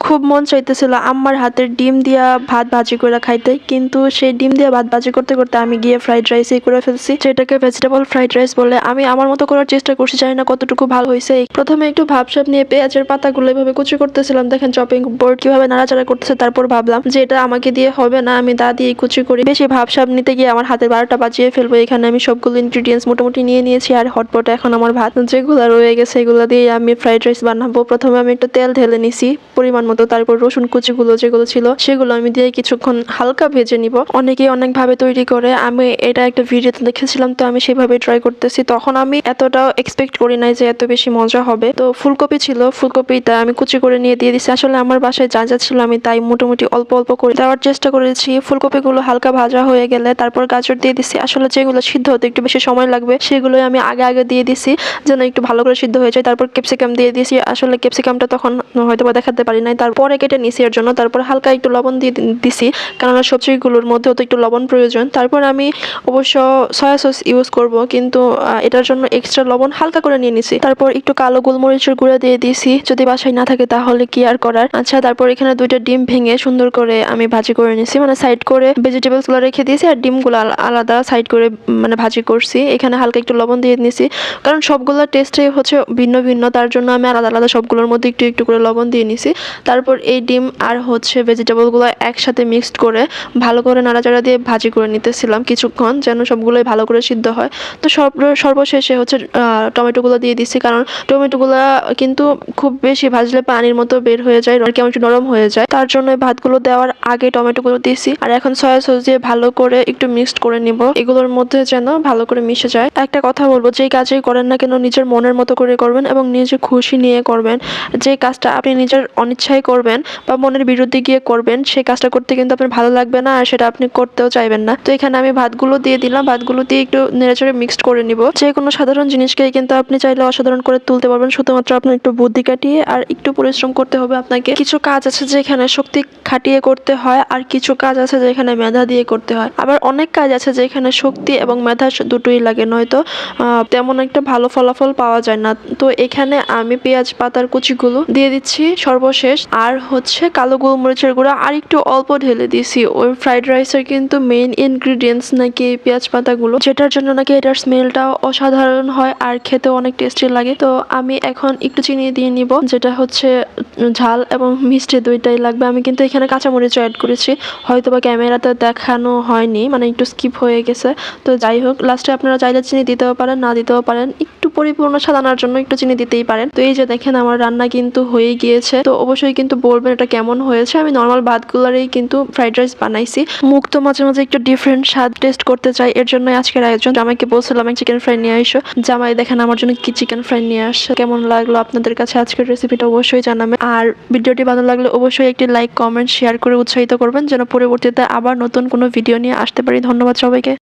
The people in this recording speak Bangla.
খুব মন চাইতেছিল আম্মার হাতের ডিম দিয়া ভাত ভাজি করে খাইতে, কিন্তু সেই ডিম দিয়ে ভাত ভাজি করতে করতে আমি গিয়ে ফ্রাইড রাইসই করে ফেলছি, যেটাকে ভেজিটেবল ফ্রাইড রাইস বলে। আমি আমার মতো করার চেষ্টা করছি, জানি না কতটুকু ভালো হয়েছে। প্রথমে একটু ভাবসাব নিয়ে পেঁয়াজের পাতাগুলো এভাবে কুচি করতেছিলাম, দেখেন চপিং বোর্ড কিভাবে নাড়াচাড়া করতেছে। তারপর ভাবলাম যে এটা আমাকে দিয়ে হবে না, আমি দা দিয়ে কুচি করি। বেশি ভাবসাব নিতে গিয়ে আমার হাতে 12টা বাজিয়ে ফেলবো। এখানে আমি সবগুলো ইনগ্রিডিয়েন্টস মোটামুটি নিয়ে নিয়েছি, আর হটপটে এখন আমার ভাত যেগুলো রয়ে গেছে এগুলো দিয়ে আমি ফ্রাইড রাইস বানাবো। প্রথমে আমি একটু তেল ঢেলে নিছি পরিমাণ মতো, তারপর রসুন কুচিগুলো যেগুলো ছিল সেগুলো আমি দিয়ে কিছুক্ষণ হালকা ভেজে নিব। অনেকেই অনেকভাবে তৈরি করে, আমি এটা একটা ভিডিওতে দেখেছিলাম, তো আমি সেভাবে ট্রাই করতেছি। তখন আমি এতটাও এক্সপেক্ট করি নাই যে এত বেশি মজা হবে। তো ফুলকপি ছিল, ফুলকপিটা আমি কুচি করে নিয়ে দিয়ে দিচ্ছি। আসলে আমার বাসায় যা যা ছিল আমি তাই মোটামুটি অল্প অল্প করে দেওয়ার চেষ্টা করেছি। ফুলকপিগুলো হালকা ভাজা হয়ে গেলে তারপর গাজর দিয়ে দিচ্ছি। আসলে যেগুলো সিদ্ধ হতে একটু বেশি সময় লাগবে সেগুলোই আমি আগে আগে দিয়ে দিছি যেন একটু ভালো করে সিদ্ধ হয়ে যায়। তারপর ক্যাপসিকাম দিয়ে দিয়েছি। আসলে ক্যাপসিকামটা তখন হয়তো বা দেখাতে পারি নাই, তারপরে কেটে নিছি এর জন্য। তারপর হালকা একটু লবণ দিয়ে দিছি, কেননা সবজিগুলোর মধ্যেও তো একটু লবণ প্রয়োজন। তারপর আমি অবশ্য সয়া সস ইউজ করব, কিন্তু এটার জন্য এক্সট্রা লবণ হালকা করে নিয়ে নিছি। তারপর একটু কালো গোলমরিচের গুঁড়া দিয়ে দিয়েছি, যদি বাসায় না থাকে তাহলে কি আর করার। আচ্ছা, তারপর এখানে 2টা ডিম ভেঙে সুন্দর করে আমি ভাজি করে নিছি, মানে সাইড করে ভেজিটেবলস গুলো রেখে দিয়েছি আর ডিমগুলো আলাদা সাইড করে মানে ভাজি করছি। এখানে হালকা একটু লবণ দিয়ে নিছি, কারণ সবগুলো টেস্টই হচ্ছে ভিন্ন ভিন্ন, তার জন্য আমি আলাদা আলাদা সবগুলোর মধ্যে একটু একটু করে লবণ দিয়ে নিছি। তারপর এই ডিম আর হচ্ছে ভেজিটেবলগুলো একসাথে মিক্সড করে ভালো করে নাড়াচাড়া দিয়ে ভাজি করে নিতেছিলাম কিছুক্ষণ, যেন সবগুলোই ভালো করে সিদ্ধ হয়। তো সর্বশেষে হচ্ছে টমেটোগুলো দিয়ে দিচ্ছি, কারণ টমেটোগুলো কিন্তু খুব বেশি ভাজলে পানির মতো বের হয়ে যায়, কেমন একটু নরম হয়ে যায়। তার জন্য ভাতগুলো দেওয়ার আগে টমেটোগুলো দিয়েছি। আর এখন সয়া সস দিয়ে ভালো করে একটু মিক্সড করে নিব, এগুলোর মধ্যে যেন ভালো করে মিশে যায়। একটা কথা বলবো, যেই কাজই করেন না কেন নিজের মনের মতো করে করবেন এবং নিজে খুশি নিয়ে করবেন। যে কাজটা আপনি নিজের অনিচ্ছায় করবেন বা মনের বিরুদ্ধে গিয়ে করবেন, সেই কাজটা করতে কিন্তু আপনার ভালো লাগবে না, আর সেটা আপনি করতেও চাইবেন না। তো এখানে আমি ভাতগুলো দিয়ে দিলাম, ভাতগুলো দিয়ে একটু নেড়েচড়ে মিক্সড করে নিব। যে কোনো সাধারণ জিনিসকেই কিন্তু আপনি চাইলে অসাধারণ করে তুলতে পারবেন, শুধুমাত্র আপনার একটু বুদ্ধি কাটিয়ে আর একটু পরিশ্রম করতে হবে আপনাকে। কিছু কাজ আছে যেখানে শক্তি খাটিয়ে করতে হয়, আর কিছু কাজ আছে যেখানে মেধা দিয়ে করতে হয়। আবার অনেক কাজ আছে যেখানে শক্তি এবং মেধা দুটোই লাগে, নয়তো তেমন একটা ভালো ফলাফল পাওয়া যায় না। তো এখানে আমি পেঁয়াজ পাতার কুচিগুলো দিয়ে দিচ্ছি সর্বশেষ, আর হচ্ছে কালো গোলমরিচের গুঁড়া আর একটু অল্প ঢেলে দিয়েছি। ওই ফ্রাইড রাইসের কিন্তু মেইন ইনগ্রিডিয়েন্টস নাকি এই পেঁয়াজ পাতাগুলো, যেটার জন্য নাকি এটার স্মেলটাও অসাধারণ হয় আর খেতেও অনেক টেস্টি লাগে। তো আমি এখন একটু চিনি দিয়ে নিব, যেটা হচ্ছে ঝাল এবং মিষ্টি দুইটাই লাগবে। আমি কিন্তু এখানে কাঁচামরিচও অ্যাড করেছি, হয়তো বা ক্যামেরাতে দেখানো হয়নি, মানে একটু স্কিপ হয়ে গেছে। তো যাই হোক, লাস্টে আপনারা চাইলে চিনি দিতেও পারেন, না দিতেও পারেন, একটু পরিপূর্ণ স্বাদ আনার জন্য একটু চিনি দিতেই পারেন। তো এই যে দেখেন আমার রান্না কিন্তু হয়ে গিয়েছে। তো অবশ্যই কিন্তু বলবেন এটা কেমন হয়েছে। আমি নর্মাল ভাতগুলোরই কিন্তু ফ্রাইড রাইস বানাইছি। মুখ তো মাঝে মাঝে একটু ডিফারেন্ট স্বাদ টেস্ট করতে চাই, এর জন্য আজকের আয়োজন। আমাকে বলছিলাম চিকেন ফ্রাই নিয়ে আইসো, জামাই দেখেন আমার জন্য কি চিকেন ফ্রাই নিয়ে আসছে। কেমন লাগলো আপনাদের কাছে আজকের রেসিপিটা অবশ্যই জানাবেন, আর ভিডিওটি ভালো লাগলে অবশ্যই একটি লাইক কমেন্ট শেয়ার করে উৎসাহিত করবেন, যেন পরবর্তীতে আবার নতুন কোনো ভিডিও নিয়ে আসতে পারি। ধন্যবাদ সবাইকে।